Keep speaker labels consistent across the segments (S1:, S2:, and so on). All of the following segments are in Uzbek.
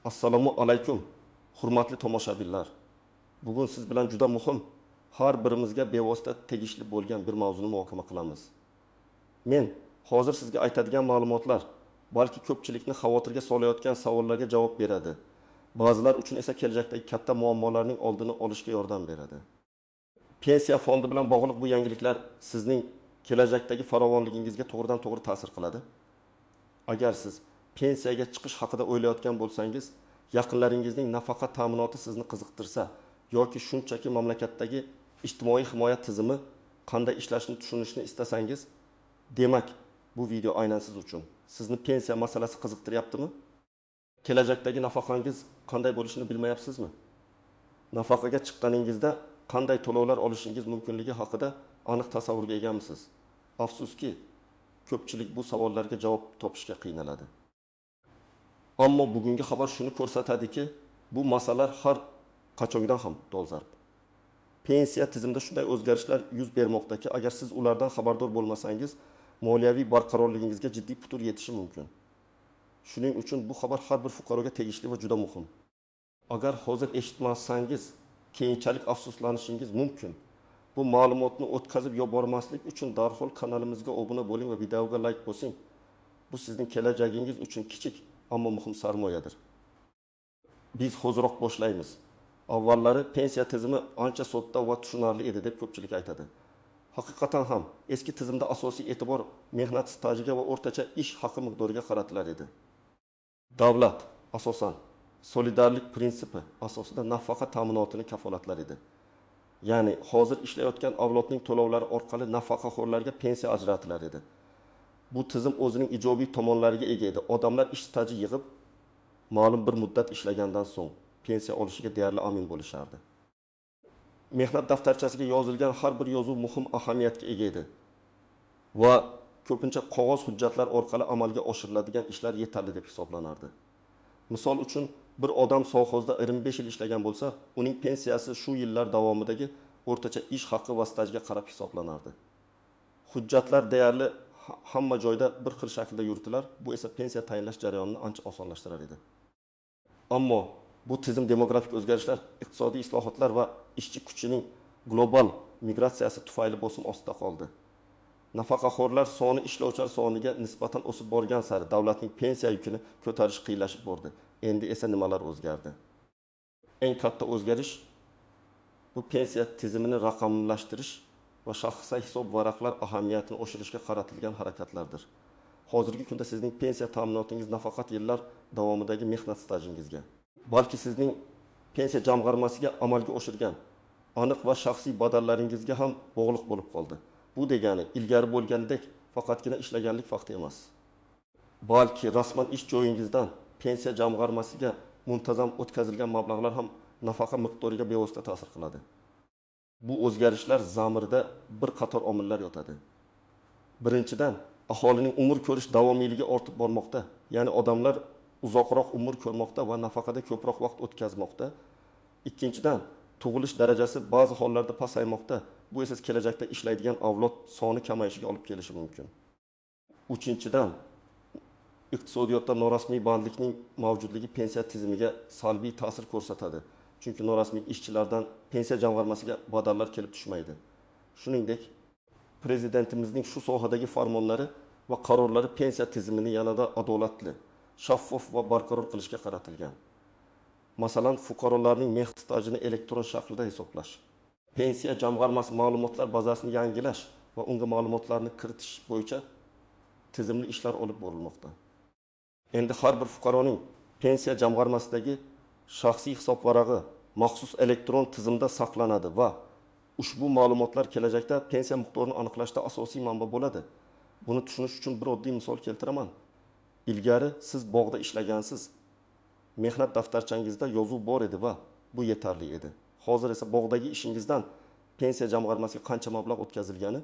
S1: Assalomu alaykum, hurmatli tomoshabinlar. Bugun siz bilan juda muhim, har birimizga bevosita tegishli bo'lgan bir mavzuni muhokama qilamiz. Men hozir sizga aytadigan ma'lumotlar balki ko'pchilikni xavotirga solayotgan savollarga javob beradi. Ba'zilar uchun esa kelajakdagi katta muammolarning oldini olishga yordam beradi. Pensiya fondi bilan bog'liq bu yangiliklar sizning kelajakdagi farovonligingizga to'g'ridan-to'g'ri ta'sir qiladi. Agar siz pensiyaga chiqish haqida o'ylayotgan bo'lsangiz, yaqinlaringizning nafaqa ta'minoti sizni qiziqtirsa yoki shunchaki mamlakatdagi ijtimoiy himoya tizimi qanday ishlashini tushunishni istasangiz, demak, bu video aynan siz uchun. Sizni pensiya masalasi qiziqtiryaptimi? Kelajakdagi nafaqangiz qanday bo'lishini bilmayapsizmi? Nafaqaga chiqqaningizda qanday to'lovlar olishingiz mumkinligi haqida aniq tasavvurga egamisiz? Afsuski, ko'pchilik bu savollarga javob topishga qiynaladi. Ammo bugungi xabar shuni ko'rsatadiki, bu masalalar har qachondan ham dolzarb. Pensiya tizimida shunday o'zgarishlar yuz bermoqdaki, agar siz ulardan xabardor bo'lmasangiz, moliyaviy barqarorligingizga jiddiy putur yetishi mumkin. Shuning uchun bu xabar har bir fuqaroga tegishli va juda muhim. Agar hozir eshitmasangiz, keyinchalik afsuslanishingiz mumkin. Bu ma'lumotni o'tkazib yubormaslik uchun darhol kanalimizga obuna bo'ling va videoga like bosing. Bu sizning kelajagingiz uchun kichik, ammo muhim sarmoyadir. Biz hoziroq boshlaymiz. Avvallari pensiya tizimi ancha sodda va tushunarli edi deb ko'pchilik aytadi. Haqiqatan ham eski tizimda asosiy e'tibor mehnat stajiga va o'rtacha ish haqi miqdoriga qaratilar edi. Davlat asosan solidarlik prinsipi asosida nafaqa ta'minotini kafolatlar edi. Ya'ni hozir ishlayotgan avlodning to'lovlari orqali nafaqaxo'rlarga pensiya ajratilar edi. Bu tizim o'zining ijobiy tomonlariga ega edi. Odamlar ish staji yig'ib, ma'lum bir muddat ishlagandan so'ng pensiya olishiga deyarli amin bo'lishardi. Mehnat daftarchasiga yozilgan har bir yozuv muhim ahamiyatga ega edi va ko'pincha qog'oz hujjatlar orqali amalga oshiriladigan ishlar yetarli deb hisoblanardi. Misol uchun, bir odam sovxozda 25 yil ishlagan bo'lsa, uning pensiyasi shu yillar davomidagi o'rtacha ish haqi va stajga qarab hisoblanardi. Hujjatlar deyarli hamma joyda bir xil shaklda yuritilar, bu esa pensiya tayinlash jarayonini ancha osonlashtirar edi. Ammo bu tizim demografik o'zgarishlar, iqtisodiy islohotlar va ishchi kuchining global migratsiyasi tufayli bosim ostida qoldi. Nafaqaxo'rlar soni ishlovchilar soniga nisbatan o'sib borgan sari davlatning pensiya yukini ko'tarish qiyinlashib bordi. Endi esa nimalar o'zgardi? Eng katta o'zgarish bu pensiya tizimini raqamlashtirish va shaxsiy hisob varaqlar ahamiyatini oshirishga qaratilgan harakatlardir. Hozirgi kunda sizning pensiya ta'minotingiz nafaqat yillar davomidagi mehnat stajingizga, balki sizning pensiya jamg'armasiga amalga oshirgan aniq va shaxsiy badallaringizga ham bog'liq bo'lib qoldi. Bu degani ilgari bo'lgandek faqatgina ishlaganlik vaqti emas, balki rasman ish joyingizdan pensiya jamg'armasiga muntazam o'tkazilgan mablag'lar ham nafaqa miqdoriga bevosita ta'sir qiladi. Bu o'zgarishlar zamirida bir qator omillar yotadi. Birinchidan, aholining umr ko'rish davomiyligi ortib bormoqda, ya'ni odamlar uzoqroq umr ko'rmoqda va nafaqada ko'proq vaqt o'tkazmoqda. Ikkinchidan, tug'ilish darajasi ba'zi hollarda pasaymoqda. Bu esa kelajakda ishlaydigan avlod soni kamayishiga olib kelishi mumkin. Uchinchidan, iqtisodiyotda norasmiy bandlikning mavjudligi pensiya tizimiga salbiy ta'sir ko'rsatadi. Chunki norasmiy ishchilardan pensiya jamg'armasiga badallar kelib tushmaydi. Shuningdek, prezidentimizning shu sohadagi farmonlari va qarorlari pensiya tizimini yanada adolatli, shaffof va barqaror qilishga qaratilgan. Masalan, fuqarolarning mehnat stajini elektron shaklda hisoblash, pensiya jamg'armasi ma'lumotlar bazasini yangilash va unga ma'lumotlarni kiritish bo'yicha tizimli ishlar olib borilmoqda. Endi har bir fuqaroning pensiya jamg'armasidagi shaxsiy hisob varag'i maxsus elektron tizimda saqlanadi va ushbu ma'lumotlar kelajakda pensiya miqdorini aniqlashda asosiy manba bo'ladi. Buni tushunish uchun bir oddiy misol keltiraman. Ilgari siz bog'da ishlagansiz. Mehnat daftarchangizda yozuv bor edi va bu yetarli edi. Hozir esa bog'dagi ishingizdan pensiya jamg'armasiga qancha mablag' o'tkazilgani,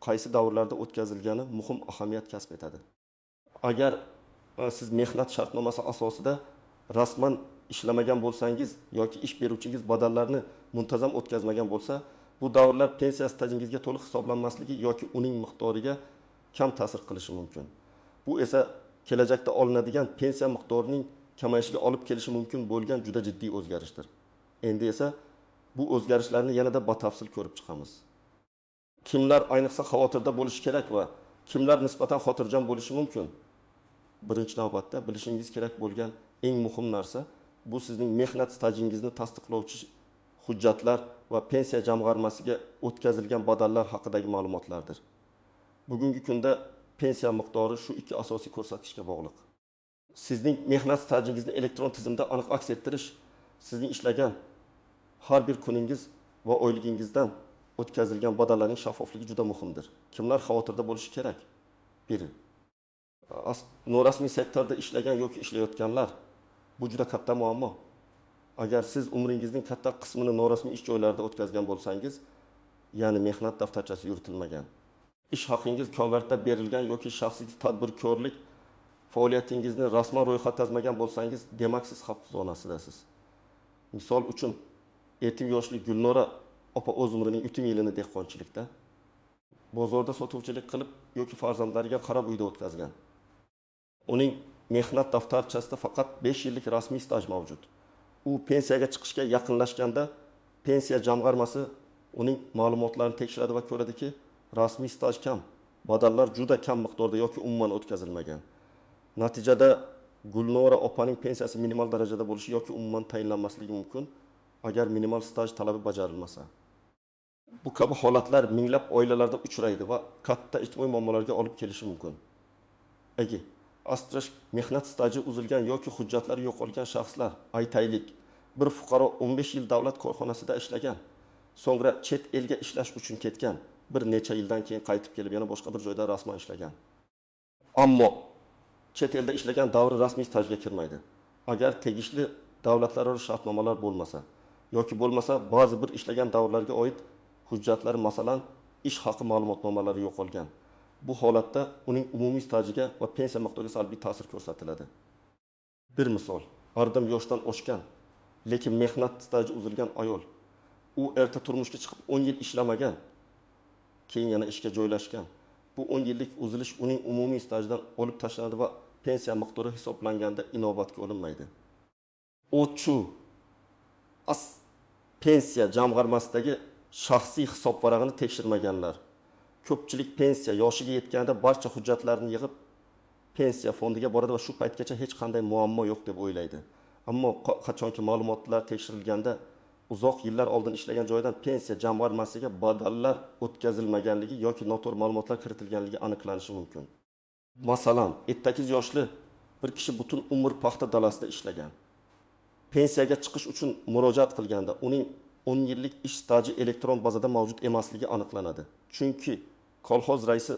S1: qaysi davrlarda o'tkazilgani muhim ahamiyat kasb etadi. Agar siz mehnat shartnomasi asosida rasman ishlamagan bo'lsangiz yoki ish beruvchingiz badallarni muntazam o'tkazmagan bo'lsa, bu davrlar pensiya stajingizga to'liq hisoblanmasligi yoki uning miqdoriga kam ta'sir qilishi mumkin. Bu esa kelajakda olinadigan pensiya miqdorining kamayishiga olib kelishi mumkin bo'lgan juda jiddiy o'zgarishdir. Endi esa bu o'zgarishlarni yanada batafsil ko'rib chiqamiz. Kimlar ayniqsa xavotirda bo'lishi kerak va kimlar nisbatan xotirjam bo'lishi mumkin? Birinchi navbatda bilishingiz kerak bo'lgan eng muhim narsa bu sizning mehnat stajingizni tasdiqlovchi hujjatlar va pensiya jamg'armasiga o'tkazilgan badallar haqidagi ma'lumotlardir. Bugungi kunda pensiya miqdori shu ikki asosiy ko'rsatkichga bog'liq. Sizning mehnat stajingizni elektron tizimda aniq aks ettirish sizning ishlagan har bir kuningiz va oyligingizdan o'tkazilgan badallarning shaffofligi juda muhimdir. Kimlar xavotirda bo'lishi kerak? Biri, norasmiy sektorda ishlagan yoki ishlayotganlar. Bu juda katta muammo. Agar siz umringizning katta qismini norasmiy ish joylarida o'tkazgan bo'lsangiz, ya'ni mehnat daftarchasi yuritilmagan, ish haqingiz konvertda berilgan yoki shaxsiy tadbirkorlik faoliyatingizni rasman ro'yxatlamagan bo'lsangiz, demak siz xavf zonasidasiz. Misol uchun, yetim yoshli Gulnora opa o'z umrining butun yilini dehqonchilikda, bozorda sotuvchilik qilib yoki farzandlariga qarab uyda o'tkazgan. Uning mehnat daftarchasida faqat 5 yillik rasmiy staj mavjud. U pensiyaga chiqishga yaqinlashganda pensiya jamg'armasi uning ma'lumotlarini tekshiradi va ko'radiki, rasmiy staj kam, badallar juda kam miqdorda yoki umuman o'tkazilmagan. Natijada Gulnora opaning pensiyasi minimal darajada bo'lishi yoki umuman tayinlanmasligi mumkin, agar minimal staj talabi bajarilmasa. Bu kabi holatlar minglab oilalarda uchraydi va katta ijtimoiy muammolarga olib kelishi mumkin. Astrash mehnat staji uzilgan yoki hujjatlari yo'qolgan shaxslar, aytaylik, bir fuqaro 15 yil davlat korxonasida ishlagan, so'ngra chet elga ishlash uchun ketgan, bir necha yildan keyin qaytib kelib yana boshqa bir joyda rasman ishlagan. Ammo chet elda ishlagan davri rasmiy stajga kirmaydi. Agar tegishli davlatlararo shartnomalar bo'lmasa yoki bo'lmasa ba'zi bir ishlagan davrlarga oid hujjatlari, masalan, ish haqi ma'lumotnomalari yo'qolgan. Bu holatda uning umumiy stajiga va pensiya miqdoriga salbiy ta'sir ko'rsatiladi. Bir misol, oradan yoshdan oshgan, lekin mehnat staji uzilgan ayol. U erta turmushga chiqib 10 yil ishlamagan, keyin yana ishga joylashgan. Bu 10 yillik uzilish uning umumiy stajidan olib tashlanadi va pensiya miqdori hisoblanganda inobatga olinmaydi. Pensiya jamg'armasidagi shaxsiy hisob varag'ini tekshirmaganlar. Ko'pchilik pensiya yoshiga yetganda barcha hujjatlarni yig'ib pensiya fondiga boradi va shu paytgacha hech qanday muammo yo'q deb o'ylaydi. Ammo qachonki ma'lumotlar tekshirilganda uzoq yillar oldin ishlagan joydan pensiya jamg'armasiga badallar o'tkazilmaganligi yoki noto'g'ri ma'lumotlar kiritilganligi aniqlanishi mumkin. Masalan, 8 yoshli bir kishi butun umr paxta dalasida ishlagan. Pensiyaga chiqish uchun murojaat qilganda uning 10 yillik ish staji elektron bazada mavjud emasligi aniqlanadi. Chunki kolxoz raisi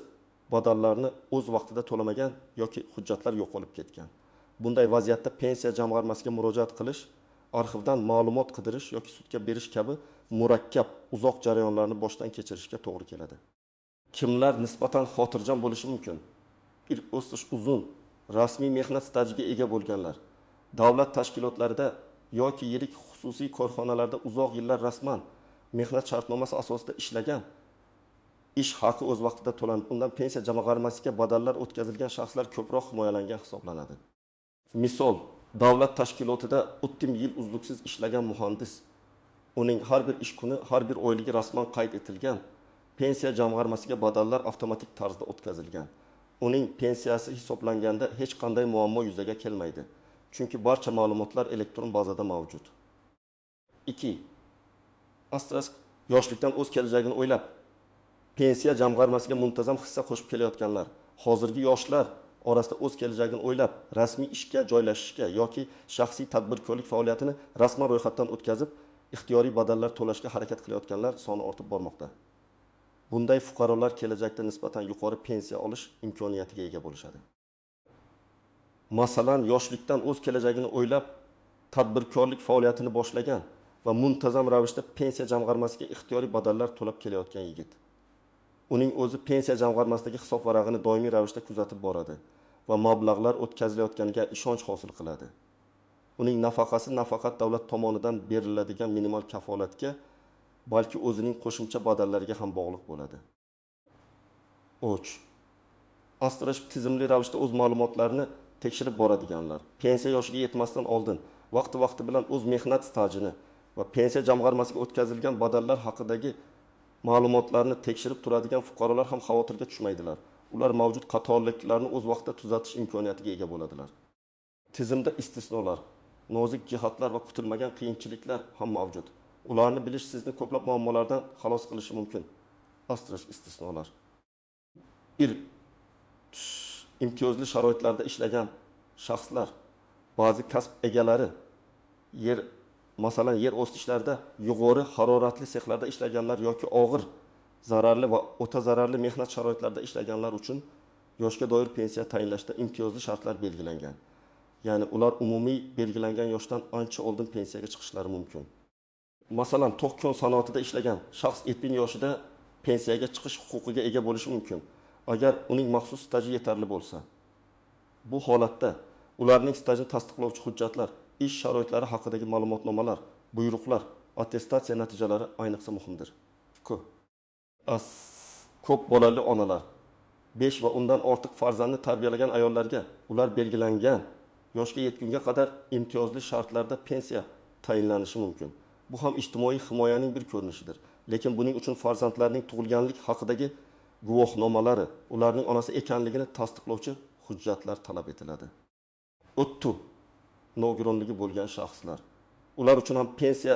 S1: badallarni o'z vaqtida to'lamagan yoki hujjatlar yo'qolib ketgan. Bunday vaziyatda pensiya jamg'armasiga murojaat qilish, arxivdan ma'lumot qidirish yoki sudga berish kabi murakkab, uzoq jarayonlarni boshdan kechirishga to'g'ri keladi. Kimlar nisbatan xotirjam bo'lishi mumkin? Bir o'sish uzun, rasmiy mehnat stajiga ega bo'lganlar, davlat tashkilotlarida yoki yirik xususiy korxonalarda uzoq yillar rasman mehnat shartnomasi asosida ishlagan, ish haqi o'z vaqtida to'lanib, undan pensiya jamg'armasiga badallar o'tkazilgan shaxslar ko'proq himoyalangan hisoblanadi. Misol, davlat tashkilotida 30 yil uzluksiz ishlagan muhandis, uning har bir ish kuni, har bir oyligi rasman qayd etilgan, pensiya jamg'armasiga badallar avtomatik tarzda o'tkazilgan. Uning pensiyasi hisoblanganda hech qanday muammo yuzaga kelmaydi. Chunki barcha ma'lumotlar elektron bazada mavjud. 2. Astras yoshlikdan o'z kelajagini o'ylab, pensiya jamg'armasiga muntazam hissa qo'shib kelayotganlar, hozirgi yoshlar orasida o'z kelajagini o'ylab, rasmiy ishga joylashishga yoki shaxsiy tadbirkorlik faoliyatini rasman ro'yxatdan o'tkazib, ixtiyoriy badallar to'lashga harakat qilayotganlar soni ortib bormoqda. Bunday fuqarolar kelajakda nisbatan yuqori pensiya olish imkoniyatiga ega bo'lishadi. Masalan, yoshlikdan o'z kelajagini o'ylab, tadbirkorlik faoliyatini boshlagan va muntazam ravishda pensiya jamg'armasiga ixtiyoriy badallar to'lab kelayotgan yigit. Uning o'zi pensiya jamg'armasidagi hisob varag'ini doimiy ravishda kuzatib boradi va mablag'lar o'tkazilayotganiga ishonch hosil qiladi. Uning nafaqasi nafaqat davlat tomonidan beriladigan minimal kafolatga, balki o'zining qo'shimcha badallariga ham bog'liq bo'ladi. 3. Astrash tizimli ravishda o'z ma'lumotlarini tekshirib boradiganlar, pensiya yoshiga yetmasdan oldin vaqti bilan o'z mehnat stajini va pensiya jamg'armasiga o'tkazilgan badallar haqidagi ma'lumotlarni tekshirib turadigan fuqarolar ham xavotirga tushmaydilar. Ular mavjud qatorliklarni o'z vaqtida tuzatish imkoniyatiga ega bo'ladilar. Tizimda istisnolar, nozik jihatlar va kutilmagan qiyinchiliklar ham mavjud. Ularni bilish sizni ko'plab muammolardan xalos qilishi mumkin. Asterisk istisnolar. 1. Imtiyozli sharoitlarda ishlagan shaxslar, ba'zi kasb egalari, masalan yer o'sishlarida yuqori haroratli sexlarda ishlaganlar yoki og'ir zararli va o'ta zararli mehnat sharoitlarida ishlaganlar uchun yoshga doir pensiya tayinlashda imtiyozli shartlar belgilangan. Ya'ni ular umumiy belgilangan yoshdan ancha oldin pensiyaga chiqishlari mumkin. Masalan, to'q-kon sanoatida ishlagan shaxs 70 yoshida pensiyaga chiqish huquqiga ega bo'lishi mumkin, agar uning maxsus staji yetarli bo'lsa. Bu holatda ularning stajini tasdiqlovchi hujjatlar, ish sharoitlari haqidagi ma'lumotnomalar, buyruqlar, attestatsiya natijalari ayniqsa muhimdir. Ko'p bolali onalar, 5 va undan ortiq farzandni tarbiyalagan ayollarga ular belgilangan yoshga yetgunga qadar imtiyozli shartlarda pensiya tayinlanishi mumkin. Bu ham ijtimoiy himoyaning bir ko'rinishidir. Lekin buning uchun farzandlarning tug'ilganlik haqidagi guvohnomalari, ularning onasi ekanligini tasdiqlovchi hujjatlar talab etiladi. Nogironligi bo'lgan shaxslar. Ular uchun ham pensiya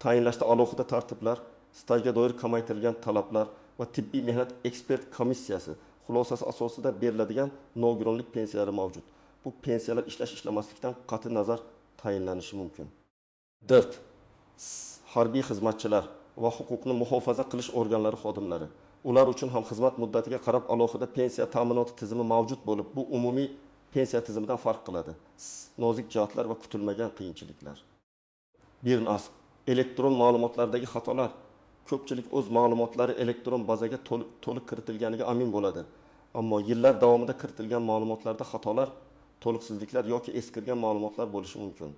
S1: tayinlashda alohida tartiblar, stajga doir kamaytirilgan talablar va tibbiy mehnat ekspert komissiyasi xulosasi asosida beriladigan nogironlik pensiyalari mavjud. Bu pensiyalar ishlash-ishlamaslikdan qat'iy nazar tayinlanishi mumkin. 4. Harbiy xizmatchilar va huquqni muhofaza qilish organlari xodimlari. Ular uchun ham xizmat muddatiga qarab alohida pensiya ta'minoti tizimi mavjud bo'lib, bu umumiy pensiya tizimidan farq qiladi. Nozik jihatlar va kutilmagan qiyinchiliklar. Elektron ma'lumotlardagi xatolar. Ko'pchilik o'z ma'lumotlari elektron bazaga to'liq kiritilganiga amin bo'ladi. Ammo yillar davomida kiritilgan ma'lumotlarda xatolar, to'liqsizliklar yoki eskirgan ma'lumotlar bo'lishi mumkin.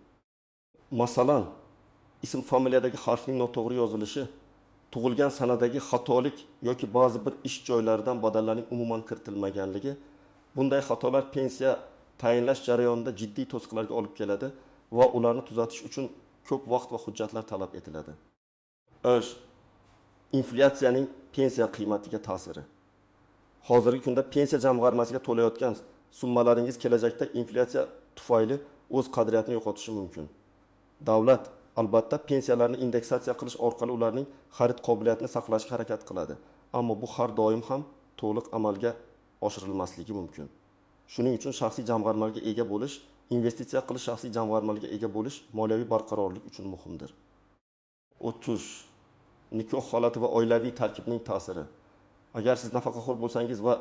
S1: Masalan, ism familiyadagi harfning noto'g'ri yozilishi, tug'ilgan sanadagi xatolik yoki ba'zi bir ish joylaridan badallarning umuman kiritilmaganligi, bunday xatolar pensiya tayinlash jarayonida jiddiy to'siqlarga olib keladi va ularni tuzatish uchun ko'p vaqt va hujjatlar talab etiladi. Inflyatsiyaning pensiya qiymatiga ta'siri. Hozirgi kunda pensiya jamg'armasiga to'layotgan summalaringiz kelajakda inflyatsiya tufayli o'z qadriyatini yo'qotishi mumkin. Davlat albatta pensiyalarni indeksatsiya qilish orqali ularning xarid qobiliyatini saqlashga harakat qiladi, ammo bu har doim ham to'liq amalga oshirilmasligi mumkin. Shuning uchun shaxsiy jamg'armaga ega bo'lish, investitsiya qilish shaxsiy jamg'armaga ega bo'lish moliyaviy barqarorlik uchun muhimdir. 30. Nikoh holati va oilaviy tarkibning ta'siri. Agar siz nafaqaxo'r bo'lsangiz va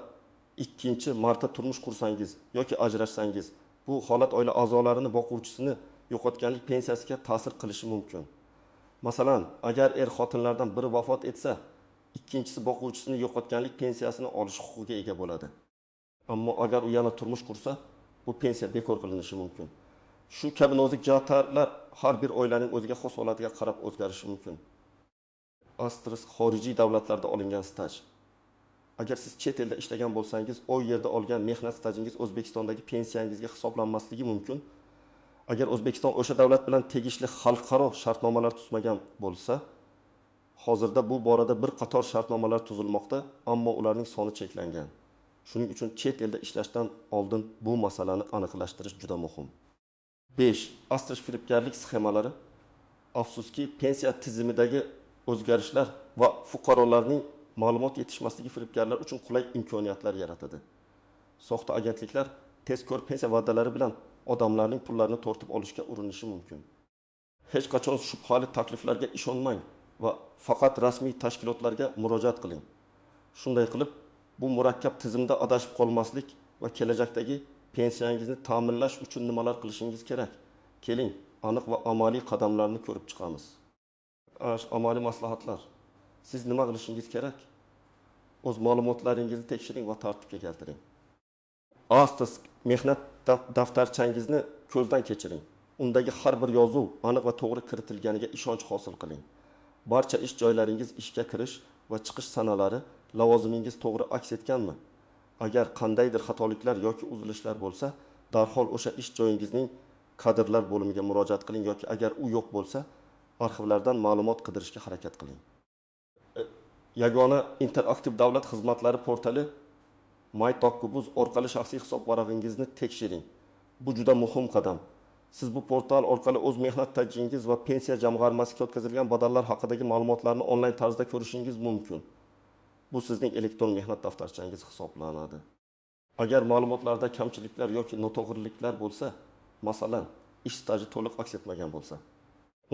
S1: ikkinchi marta turmush qursangiz yoki ajrashsangiz, bu holat oila a'zolarini boquvchisini yo'qotganlik pensiyasiga ta'sir qilishi mumkin. Masalan, agar xotinlardan biri vafot etsa, ikkinchisi boquvchisini yo'qotganlik pensiyasini olish huquqiga ega bo'ladi. Ammo agar u yana turmush qursa, bu pensiya bekor qilinishi mumkin. Shu kabi nozik jihatlar har bir oilaning o'ziga xos holatiga qarab o'zgarishi mumkin. Xorijiy davlatlarda olingan staj. Agar siz chet elda ishlagan bo'lsangiz, o yerda olgan mehnat stajingiz O'zbekistondagi pensiyangizga hisoblanmasligi mumkin. Agar O'zbekiston o'sha davlat bilan tegishli xalqaro shartnomalar tuzmagan bo'lsa, hozirda bu borada bir qator shartnomalar tuzilmoqda, ammo ularning soni cheklangan. Shuning uchun chet elda ishlashdan oldin bu masalani aniqlashtirish juda muhim. 5. Asrash firibgarlik sxemalari. Afsuski, pensiya tizimidagi o'zgarishlar va fuqarolarning ma'lumot yetishmasligi firibgarlar uchun qulay imkoniyatlar yaratadi. Soxta agentliklar tezkor pensiya va'dalari bilan odamlarning pullarini tortib olishga urinishi mumkin. Hech qachon shubhali takliflarga ishonmang va faqat rasmiy tashkilotlarga murojaat qiling. Shunday qilib, bu murakkab tizimda adashib qolmaslik va kelajakdagi pensiyangizni ta'minlash uchun nimalar qilishingiz kerak? Keling, aniq va amaliy qadamlarni ko'rib chiqamiz. Amaliy maslahatlar. Siz nima qilishingiz kerak? O'z ma'lumotlaringizni tekshiring va tartibga keltiring. Mehnat daftarchangizni ko'zdan kechiring. Undagi har bir yozuv aniq va to'g'ri kiritilganiga ishonch hosil qiling. Barcha ish joylaringiz ishga kirish va chiqish sanalari, lavozimingiz to'g'ri aks etganmi? Agar qandaydir xatoliklar yoki uzilishlar bo'lsa, darhol o'sha ish joyingizning kadrlar bo'limiga murojaat qiling yoki agar u yo'q bo'lsa, arxivlardan ma'lumot qidirishga harakat qiling. Yagona interaktiv davlat xizmatlari portali MyTalkUbuz orqali shaxsiy hisob varag'ingizni tekshiring. Bu juda muhim qadam. Siz bu portal orqali o'z mehnat tajingiz va pensiya jamg'armasiga o'tkazilgan badallar haqidagi ma'lumotlarni onlayn tarzda ko'rishingiz mumkin. Bu sizning elektron mehnat daftarchangiz hisoblanadi. Agar ma'lumotlarda kamchiliklar yoki noto'g'riliklar bo'lsa, masalan, ish staji to'liq aks etmagan bo'lsa,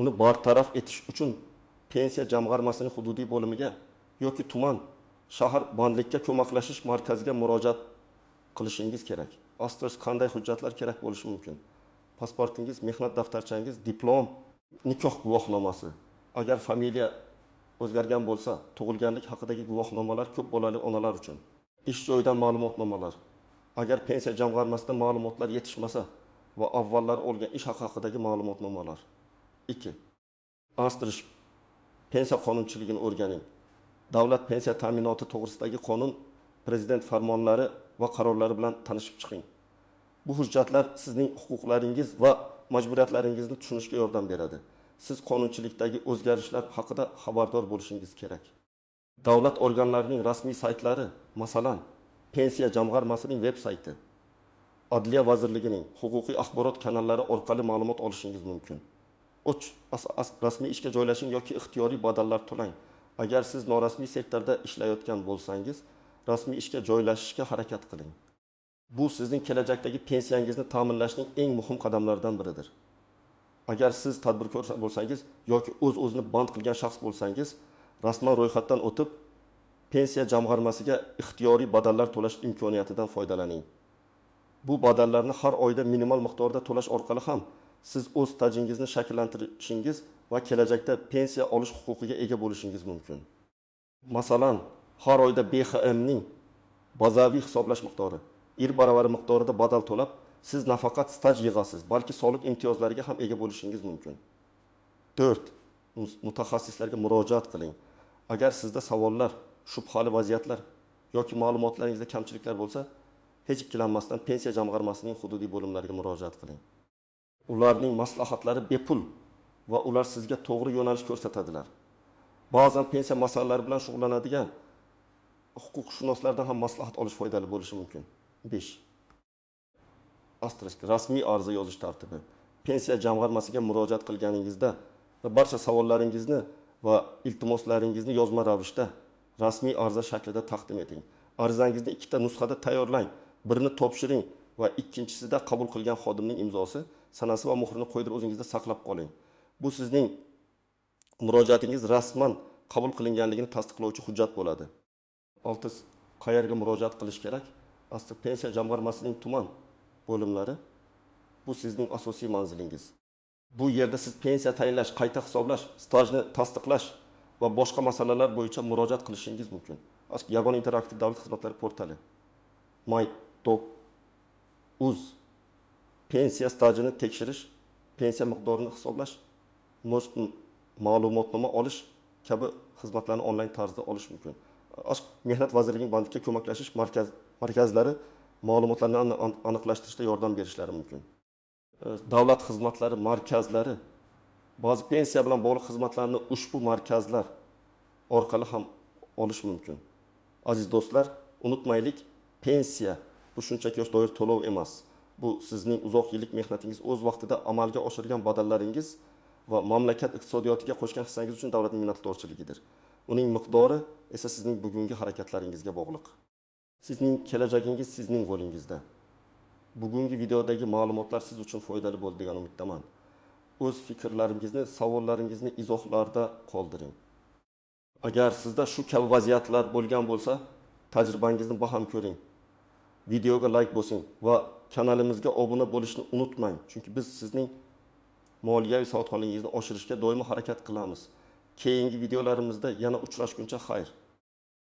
S1: uni bartaraf etish uchun pensiya jamg'armasining hududiy bo'limiga yoki tuman, shahar bandlikka ko'maklashish markaziga murojaat qilishingiz kerak. Asosiy qanday hujjatlar kerak bo'lishi mumkin? Pasportingiz, mehnat daftarchangiz, diplom, nikoh guvohnomasi. Agar familiya o'zgargan bo'lsa, tug'ilganlik haqidagi guvohnomalar ko'p bolali onalar uchun. Ish joyidan ma'lumotnomalar. Agar pensiya jamg'armasida ma'lumotlar yetishmasa va avvallar olgan ish haqi haqidagi ma'lumotnomalar. 2. Astirish pensiya qonunchiligini o'rganing. Davlat pensiya ta'minoti to'g'risidagi qonun, prezident farmonlari va qarorlari bilan tanishib chiqing. Bu hujjatlar sizning huquqlaringiz va majburiyatlaringizni tushunishga yordam beradi. Siz qonunchilikdagi o'zgarishlar haqida xabardor bo'lishingiz kerak. Davlat organlarining rasmiy saytlari, masalan, pensiya jamg'armasining veb-sayti, Adliya vazirligining huquqiy axborot kanallari orqali ma'lumot olishingiz mumkin. 3. Rasmiy ishga joylashing yoki ixtiyoriy badallar to'lang. Agar siz norasmiy sektorda ishlayotgan bo'lsangiz, rasmiy ishga joylashishga harakat qiling. Bu sizning kelajakdagi pensiyangizni ta'minlashning eng muhim qadamlaridan biridir. Agar siz tadbirkor bo'lsangiz yoki o'z-o'zini band qilgan shaxs bo'lsangiz, rasman ro'yxatdan o'tib, pensiya jamg'armasiga ixtiyoriy badallar to'lash imkoniyatidan foydalaning. Bu badallarni har oyda minimal miqdorda to'lash orqali ham siz o'z stajingizni shakllantirishingiz va kelajakda pensiya olish huquqiga ega bo'lishingiz mumkin. Masalan, har oyda BXMning bazaviy hisoblash miqdori 1 baravari miqdorida badal to'lab, siz nafaqat staj yig'asiz, balki soliq imtiyozlariga ham ega bo'lishingiz mumkin. 4. Mutaxassislarga murojaat qiling. Agar sizda savollar, shubhali vaziyatlar yoki ma'lumotlaringizda kamchiliklar bo'lsa, hech ikkilanmasdan pensiya jamg'armasining hududiy bo'limlariga murojaat qiling. Ularning maslahatlari bepul va ular sizga to'g'ri yo'nalish ko'rsatadilar. Ba'zan pensiya masalalari bilan shug'ullanadigan huquqshunoslardan ham maslahat olish foydali bo'lishi mumkin. 5. Asterisk rasmiy ariza yozish tartibi. Pensiya jamg'armasiga murojaat qilganingizda va barcha savollaringizni va iltimoslaringizni yozma ravishda rasmiy ariza shaklida taqdim eting. Arizangizni 2 ta nusxada tayyorlang. Birini topshiring va ikkinchisida qabul qilgan xodimning imzosi, sanasi va muhrini qo'ydirib o'zingizda saqlab qoling. Bu sizning murojaatingiz rasman qabul qilinganligini tasdiqlovchi hujjat bo'ladi. 6. Qayerga murojaat qilish kerak? Asli pensiya jamg'armasining tuman bo'limlari bu sizning asosiy manzilingiz. Bu yerda siz pensiya tayinlash, qayta hisoblash, stajni tasdiqlash va boshqa masalalar bo'yicha murojaat qilishingiz mumkin. Yagona interaktiv davlat xizmatlari portali MyTalkUbuz pensiya stajini tekshirish, pensiya miqdorini hisoblash, ma'lumotnoma olish kabi xizmatlarni onlayn tarzda olish mumkin. Mehnat vazirligining bandlikka ko'maklashish markazlari ma'lumotlarni aniqlashtirishda yordam berishlari mumkin. Davlat xizmatlari markazlari ba'zi pensiya bilan bog'liq xizmatlarni ushbu markazlar orqali ham olish mumkin. Aziz do'stlar, unutmaylik, pensiya bu shunchaki yosh doir to'lov emas. Bu sizning uzoq yillik mehnatingiz, o'z vaqtida amalga oshirgan badallaringiz va mamlakat iqtisodiyotiga qo'shgan hissangiz uchun davlatning minnatdorchiligidir. Uning miqdori esa sizning bugungi harakatlaringizga bog'liq. Sizning kelajagingiz sizning qo'lingizda. Bugungi videodagi ma'lumotlar siz uchun foydali bo'ldi degan umiddaman. O'z fikrlaringizni, savollaringizni izohlarda qoldiring. Agar sizda shu kabi vaziyatlar bo'lgan bo'lsa, tajribangizni baham ko'ring. Videoga like bosing va kanalimizga obuna bo'lishni unutmang. Chunki biz sizning moliyaviy savodxonligingizni oshirishga doimo harakat qilamiz. Keyingi videolarimizda yana uchrashguncha xayr.